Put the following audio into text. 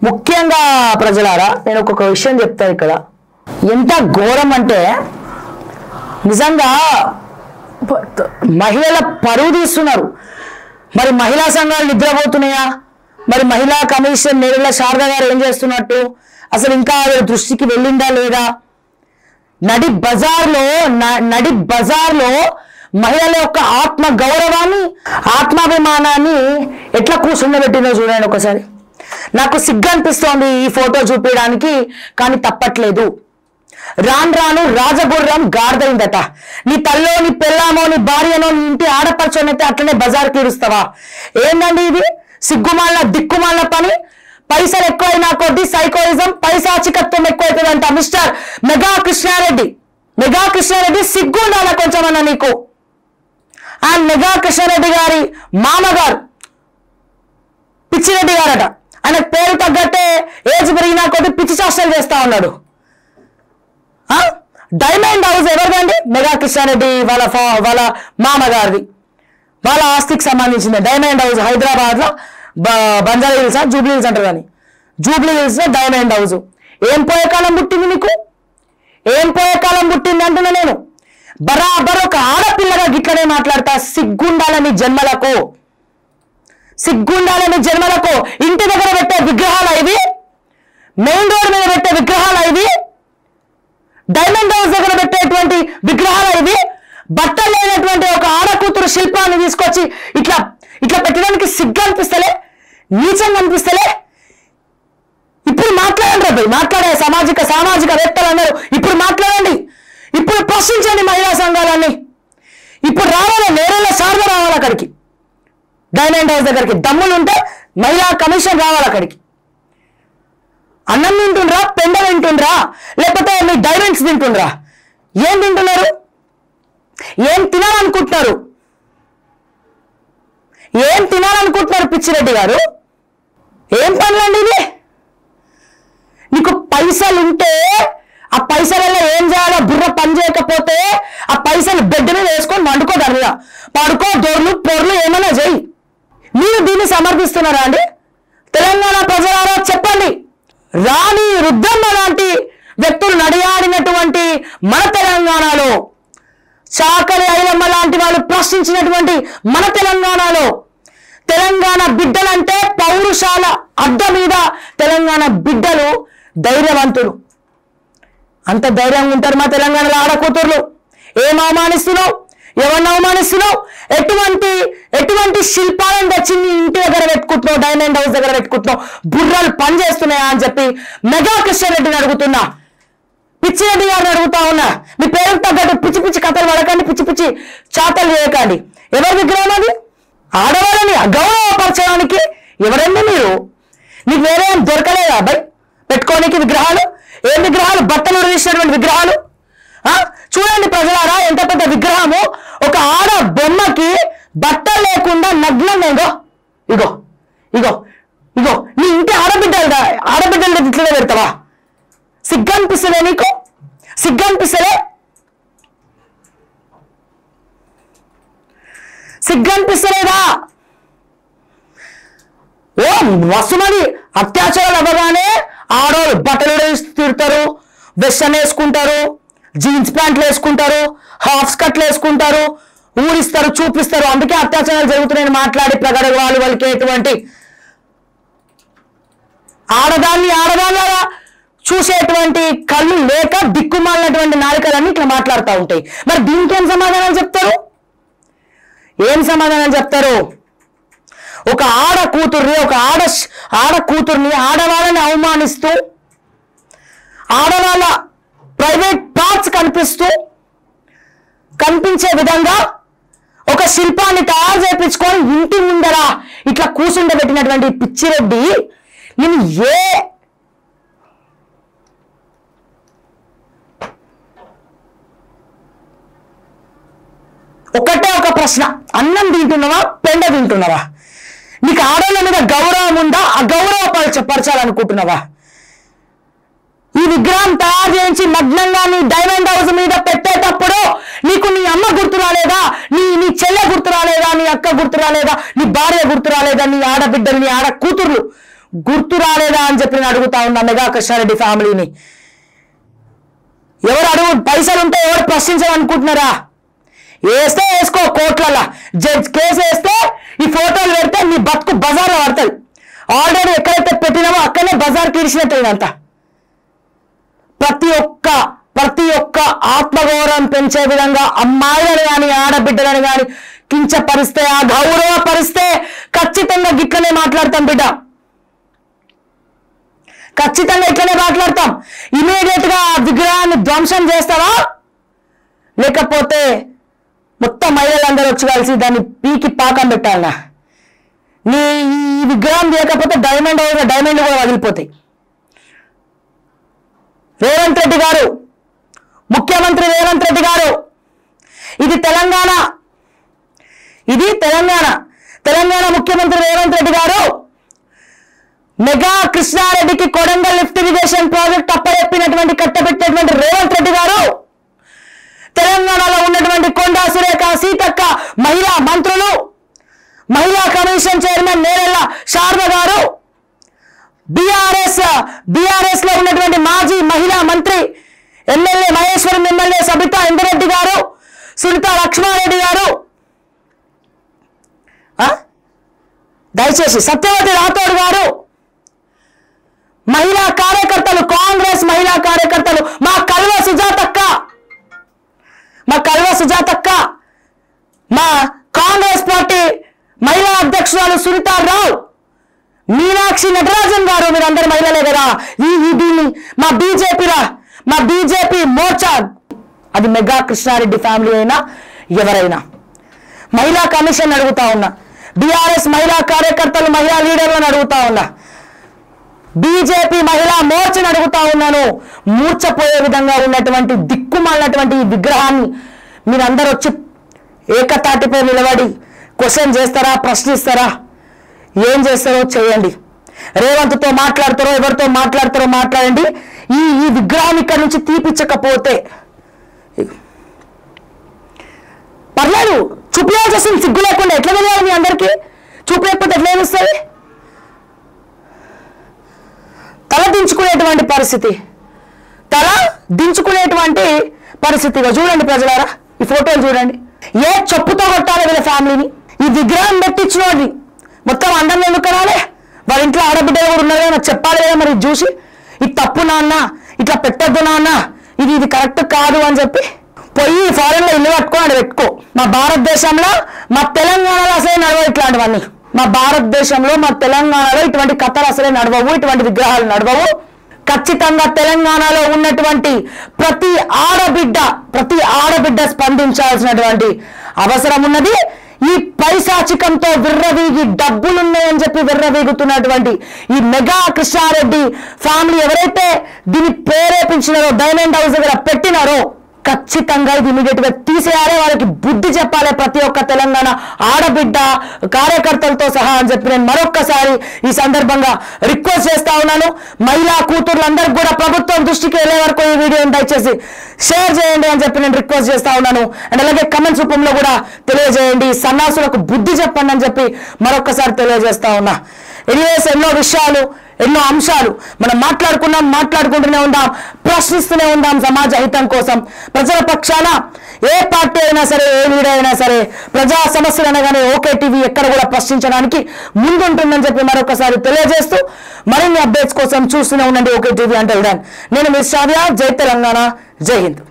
ముఖ్యంగా ప్రజలారా నేను ఒక్కొక్క విషయం చెప్తా ఇక్కడ ఎంత ఘోరం అంటే నిజంగా మహిళల పరువు తీస్తున్నారు మరి మహిళా సంఘాలు నిద్రపోతున్నాయా మరి మహిళా కమిషన్ నేరుల శారద గారు ఏం చేస్తున్నట్టు అసలు ఇంకా దృష్టికి వెళ్ళిందా లేదా నడి బజార్లో మహిళల యొక్క ఆత్మ గౌరవాన్ని ఆత్మాభిమానాన్ని ఎట్లా కూర్చుండబెట్టిందో చూడండి ఒకసారి నాకు సిగ్గు అనిపిస్తోంది ఈ ఫోటో చూపించడానికి కానీ తప్పట్లేదు రాను రాజగుర్రం గార్దైందట నీ తల్లో నీ పెళ్ళామో నీ భార్యనో నీ ఇంటి ఆడపరచోనైతే అట్లనే బజార్కి ఇరుస్తావా ఏందండి ఇది సిగ్గుమాల దిక్కుమాల పని పైసలు ఎక్కువైనా కొద్ది సైకోయిజం పైశాచికత్వం ఎక్కువైతుందంట మిస్టర్ మెగా కృష్ణారెడ్డి సిగ్గు ఉండాల కొంచెమన్నా నీకు ఆ మెగా కృష్ణారెడ్డి గారి మామగారు పిచ్చిరెడ్డి గారట ఆయన పేరు తగ్గట్టే ఏజ్ పెరిగినా కొద్ది పిచ్చి చేష్టలు చేస్తా ఉన్నాడు డైమండ్ హౌస్ ఎవరిదండి మెగా కృష్ణారెడ్డి వాళ్ళ మామగారిది వాళ్ళ ఆస్తికి సంబంధించింది డైమండ్ హౌస్ హైదరాబాద్ లో బంజారా హిల్స్ జూబ్లీ హిల్స్ అంటారు కానీ జూబ్లీ హిల్స్ లో డైమండ్ హౌస్ ఏం పోయే కాలం పుట్టింది నీకు ఏం పోయే కాలం పుట్టింది అంటున్నా నేను బరాబర్ ఒక ఆడపిల్లగా గిట్లనే మాట్లాడతా సిగ్గుండాలని జన్మలకు ఇంటి దగ్గర పెట్టే విగ్రహాలు ఇవి మెయిన్ రోడ్ మీద పెట్టే విగ్రహాలు ఇవి డైమండ్ హౌస్ దగ్గర పెట్టేటువంటి విగ్రహాలు ఇవి బట్టలు లేనటువంటి ఒక ఆడకూతురు శిల్పాన్ని తీసుకొచ్చి ఇట్లా పెట్టడానికి సిగ్గు అనిపిస్తలే నీచంగా అనిపిస్తలే ఇప్పుడు మాట్లాడండి అబ్బాయి మాట్లాడే సామాజికవేత్తలందరూ ఇప్పుడు మాట్లాడండి ఇప్పుడు ప్రశ్నించండి మహిళా సంఘాలన్నీ ఇప్పుడు రావాలి నేరేళ్ళ శారద రావాలి అక్కడికి డైమండ్ హౌస్ దగ్గరికి దమ్ములుంటే మహిళా కమిషన్ రావాలి అక్కడికి అన్నం తింటుండ్రా పెండ తింటుండ్రా లేకపోతే మీ డైమండ్స్ తింటుండ్రా ఏం తింటున్నారు ఏం తినాలనుకుంటున్నారు పిచ్చిరెడ్డి గారు ఏం పనులండి ఇది నీకు పైసలు ఉంటే ఆ పైసలలో ఏం చేయాలో బుర్ర పని చేయకపోతే ఆ పైసలు బెడ్ మీద వేసుకొని వండుకో దాని మీద పడుకో పొర్లు ఏమైనా చేయి మీరు దీన్ని సమర్థిస్తున్నారా అండి తెలంగాణ ప్రజలారా చెప్పండి రాణి రుద్రమ్మ లాంటి వ్యక్తులు నడియాడినటువంటి మన తెలంగాణలో చాకలి ఐలమ్మ లాంటి వాళ్ళు ప్రశ్నించినటువంటి మన తెలంగాణలో తెలంగాణ బిడ్డలంటే పౌరుషాల అడ్డ మీద తెలంగాణ బిడ్డలు ధైర్యవంతులు అంత ధైర్యంగా ఉంటారు మా తెలంగాణలో ఆడకూతుర్లు ఏం అవమానిస్తున్నావు ఎవరిని అవమానిస్తున్నావు ఎటువంటి శిల్పాలను తెచ్చి నీ ఇంటి దగ్గర పెట్టుకుంటున్నావు డైమండ్ హౌస్ దగ్గర పెట్టుకుంటున్నావు బుర్రలు పని చేస్తున్నాయా అని చెప్పి మెగా కృష్ణారెడ్డిని అడుగుతున్నా పిచ్చిరెడ్డి గారిని అడుగుతా ఉన్నా మీ పేరుకు తగ్గట్టు పిచ్చి కథలు పడకండి పిచ్చి చాతలు చేయకండి ఎవరి విగ్రహం అది ఆడవాళ్ళని అగౌరవపరచడానికి ఎవరండి మీరు నీకు వేరే ఏం దొరకలేదా అబ్బాయి పెట్టుకోనికి విగ్రహాలు ఏం విగ్రహాలు బట్టలు తీసినటువంటి విగ్రహాలు చూడండి ప్రజలారా ఎంత పెద్ద విగ్రహము ఒక ఆడ బొమ్మకి బట్టలు లేకుండా నగ్నంగా ఇగో నీ ఇంటి ఆడబిడ్డలు ఇట్లనే పెడతావా సిగ్గు అనిపిస్తలే నీకు సిగ్గు అనిపిస్తలేదా ఓ వసుమని అత్యాచారాలు అవ్వగానే ఆడవాళ్ళు బట్టలు తిడతారు వెస్టర్న్ వేసుకుంటారు జీన్స్ ప్యాంట్లు వేసుకుంటారు హాఫ్ స్కర్ట్లు వేసుకుంటారు ఊరిస్తారు చూపిస్తారు అందుకే అత్యాచారాలు జరుగుతున్నాయని మాట్లాడి వాళ్ళకి ఎటువంటి ఆడదానిలా చూసేటువంటి కళ్ళు లేక దిక్కుమాలినటువంటి నాలికలన్నీ ఇట్లా మాట్లాడుతూ ఉంటాయి మరి దీనికి ఏం సమాధానాలు చెప్తారు ఒక ఆడకూతుర్ని ఆడవాళ్ళని అవమానిస్తూ ఆడవాళ్ళ ప్రైవేట్ పార్ట్స్ కనిపించే విధంగా ఒక శిల్పాన్ని తయారు చేయించుకొని ఇంటి ముందర ఇట్లా కూర్చుండబెట్టినటువంటి పిచ్చిరెడ్డి నేను ఒకటే ఒక ప్రశ్న అన్నం తింటున్నావా పెండ తింటున్నావా నీకు ఆడవాళ్ళ మీద గౌరవం ఉందా అగౌరవపరచాలనుకుంటున్నావా ఈ విగ్రహం తయారు చేయించి నగ్నంగా నీ డైమండ్ హౌస్ మీద పెట్టేటప్పుడు నీకు నీ అమ్మ గుర్తు రాలేదా నీ చెల్లె గుర్తు రాలేదా నీ అక్క గుర్తు రాలేదా నీ భార్య గుర్తు రాలేదా నీ ఆడబిడ్డలు నీ ఆడ కూతుర్లు గుర్తు రాలేదా అని చెప్పి నేను అడుగుతా ఉన్నా మెగా కృష్ణారెడ్డి ఫ్యామిలీని. ఎవరు అడుగు పైసలు ఉంటే ఎవరు ప్రశ్నించాలనుకుంటున్నారా? వేస్తే వేసుకో, కోట్లలో జడ్జ్ కేసు వేస్తే ఈ ఫోటోలు పెడితే నీ బతుకు బజార్లో పడుతుంది. ఆల్రెడీ ఎక్కడైతే పెట్టినామో అక్కడనే బజార్కి ఇడిచినట్టు ఇదంతా. ప్రతి ఒక్క ఆత్మగౌరవం పెంచే విధంగా అమ్మాయిలను కానీ ఆడబిడ్డలను కానీ కించపరిస్తే, ఆ గౌరవపరిస్తే ఖచ్చితంగా గిట్లనే మాట్లాడతాం బిడ్డ, ఖచ్చితంగా ఇట్లనే మాట్లాడతాం. ఇమీడియట్ గా ఆ విగ్రహాన్ని ధ్వంసం చేస్తావా, లేకపోతే మొత్తం మహిళలందరూ వచ్చి కలిసి దాన్ని పీకి పాకం పెట్టాలన్నా? నీ ఈ విగ్రహం లేకపోతే డైమండ్ కూడా వదిలిపోతాయి. రేవంత్ రెడ్డి గారు, ముఖ్యమంత్రి రేవంత్ రెడ్డి గారు, ఇది తెలంగాణ తెలంగాణ ముఖ్యమంత్రి రేవంత్ రెడ్డి గారు మెగా కృష్ణారెడ్డికి కొడంగల్ లిఫ్ట్ ఇరిగేషన్ ప్రాజెక్ట్ అప్పచెప్పినటువంటి కట్టబెట్టినటువంటి రేవంత్ రెడ్డి గారు, తెలంగాణలో ఉన్నటువంటి కొండా సురేఖ, సీతక్క, మహిళా మంత్రులు, మహిళా కమిషన్ చైర్మన్ నేరెళ్ల శారద గారు, బీఆర్ఎస్ లో ఉన్నటువంటి మాజీ మహిళా మంత్రి ఎమ్మెల్యే మహేశ్వరం ఎమ్మెల్యే సబితా ఇంద్రెడ్డి గారు, సునీత లక్ష్మారెడ్డి గారు, దయచేసి సత్యవతి రాథోడ్ గారు, మహిళా కార్యకర్తలు, కాంగ్రెస్ మహిళా కార్యకర్తలు, మా కల్వ సుజాతక్క, మా కాంగ్రెస్ పార్టీ మహిళా అధ్యక్షురాలు సునీతారావు, మీనాక్షి నటరాజన్ గారు, మీరందరూ మహిళలే కదా. దీన్ని మా బీజేపీ మోర్చా, అది మెగా కృష్ణారెడ్డి ఫ్యామిలీ అయినా ఎవరైనా, మహిళా కమిషన్ అడుగుతా ఉన్నా, బీఆర్ఎస్ మహిళా కార్యకర్తలు, మహిళా లీడర్లను అడుగుతా ఉన్నా, బీజేపీ మహిళా మోర్చను అడుగుతా ఉన్నాను. మూర్చపోయే విధంగా ఉన్నటువంటి దిక్కుమాలినటువంటి ఈ విగ్రహాన్ని మీరందరూ వచ్చి ఏకతాటిపై నిలబడి క్వశ్చన్ చేస్తారా, ప్రశ్నిస్తారా, ఏం చేస్తారో చేయండి. రేవంత్తో మాట్లాడతారో ఎవరితో మాట్లాడతారో మాట్లాడండి. ఈ విగ్రహాన్ని ఇక్కడ నుంచి తీపిచ్చకపోతే పర్లేదు, చూపించాల్సి వస్తుంది. సిగ్గు లేకుండా ఎట్లా తెలియాలి మీ అందరికీ? చూపలేకపోతే ఎట్లా ఏమిస్తుంది? తల దించుకునేటువంటి పరిస్థితిగా చూడండి ప్రజలారా. ఈ ఫోటోలు చూడండి. ఏ చెప్పుతో కొట్టాలి వీళ్ళ ఫ్యామిలీని? ఈ విగ్రహం పెట్టించినోడి మొత్తం అందరం ఎందుకు కనాలి? వాళ్ళ ఇంట్లో ఆడబిడ్డలు కూడా ఉన్నారు కదా, నాకు చెప్పాలి కదా మరి. చూసి ఇది తప్పు నాన్న, ఇట్లా పెట్టద్దు నాన్న, ఇది కరెక్ట్ కాదు అని చెప్పి పోయి ఫారెన్ లో ఇల్లు కట్టుకోండి, పెట్టుకో. మా భారతదేశంలో, మా తెలంగాణలో అసలే నడవవు ఇట్లాంటివన్నీ. మా భారతదేశంలో, మా తెలంగాణలో ఇటువంటి కథలు అసలే నడవవు, ఇటువంటి విగ్రహాలు నడవవు. ఖచ్చితంగా తెలంగాణలో ఉన్నటువంటి ప్రతి ఆడబిడ్డ స్పందించాల్సినటువంటి అవసరం ఉన్నది. ఈ పైశాచికంతో విర్రవీగి డబ్బులున్నాయని చెప్పి విర్రవీగుతున్నటువంటి ఈ మెగా కృష్ణారెడ్డి ఫ్యామిలీ ఎవరైతే దీన్ని ప్రేరేపించినారో, డైమండ్ హౌస్ దగ్గర పెట్టినారో, ఖచ్చితంగా ఇది ఇమీడియట్ గా తీసేయాలి. వాళ్ళకి బుద్ధి చెప్పాలి ప్రతి ఒక్క తెలంగాణ ఆడబిడ్డ కార్యకర్తలతో సహా అని చెప్పి నేను మరొక్కసారి ఈ సందర్భంగా రిక్వెస్ట్ చేస్తా ఉన్నాను. మహిళా కూతుర్లందరికీ కూడా ప్రభుత్వం దృష్టికి వెళ్ళే వరకు ఈ వీడియోని దయచేసి షేర్ చేయండి అని చెప్పి నేను రిక్వెస్ట్ చేస్తా ఉన్నాను. అండ్ అలాగే కమెంట్స్ రూపంలో కూడా తెలియజేయండి. సన్నాసులకు బుద్ధి చెప్పండి అని చెప్పి మరొక్కసారి తెలియజేస్తా ఉన్నా. ఎనీవేస్, ఎన్నో విషయాలు, ఎన్నో అంశాలు మనం మాట్లాడుకుంటూనే ఉందాం, ప్రశ్నిస్తూనే ఉందాం సమాజ హితం కోసం. ప్రజల పక్షాన ఏ పార్టీ అయినా సరే, ఏ లీడర్ అయినా సరే, ప్రజా సమస్యలు అనగానే ఓకే టీవీ ఎక్కడ కూడా ప్రశ్నించడానికి ముందుంటుందని చెప్పి మరొకసారి తెలియజేస్తూ మరిన్ని అప్డేట్స్ కోసం చూస్తూనే ఉండండి ఓకే టీవీ అంటే. నేను మిస్ షాదియా. జై తెలంగాణ, జై హింద్.